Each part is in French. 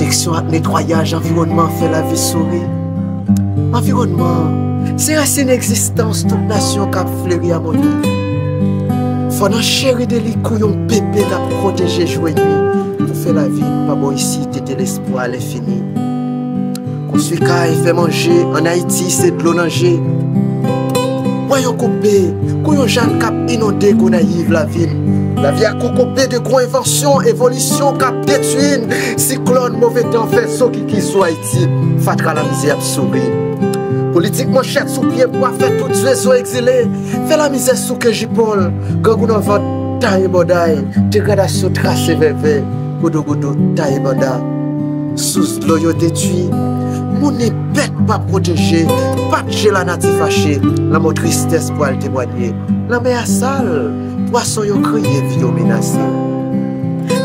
protection et nettoyage, environnement fait la vie sourire. Environnement, c'est racine existence toute nation qui a fleuri à mon Dieu. Faut dans chéri de l'icouillon bébé la protéger jouer nuit. Pour faire la vie, pas bon ici, t'étais l'espoir l'infini. Construit caille, fait manger, en Haïti c'est de l'eau nager. Voyons coupé, couillon Jeanne cap inondé qu'on naïve la ville. La vie a coupé de gros inventions, évolution cap détruire. Cyclone, mauvais temps, fait ce qui soit Haïti. Fatra la misère souris. Politique manchette sous pied pour faire toutes les réseaux exilés. Fait la misère sous que j'y Paul. Gagou dans votre taille bodaille. Dégradation tracée vers goudou goudou taille banda. Sous l'eau yo détruit. Mon est bête pas protégé. Pas de la native fâchée. La mot tristesse pour le témoigner. La mer sale. Poisson yo crié vie yo menacé.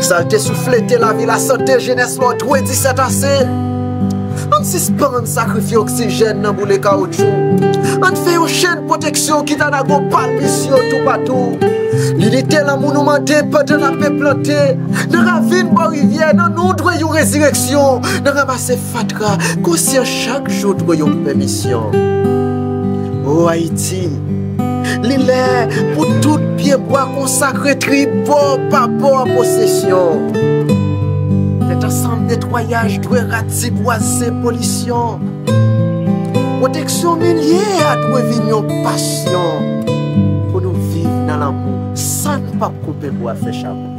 Saleté soufflé la vie la santé jeunesse mort 17 assez. On suspend, sacrifier oxygène dans boule caoutchouc. On fait une chaîne de protection qui t'a go pas mission tout partout. L'unité la monumenté pendant la paix plantée. Dans la ravine bon rivière, dans nous droit une résurrection. Dans ramasser fatra, conscient chaque jour droit une permission. Oh Haïti, l'île pour tout pied bois consacré tribord par bord possession. Ensemble nettoyage, doit ratiboiser pollution. Protection millier à doit venir passion. Pour nous vivre dans l'amour, sans ne pas couper bois faire chapeau.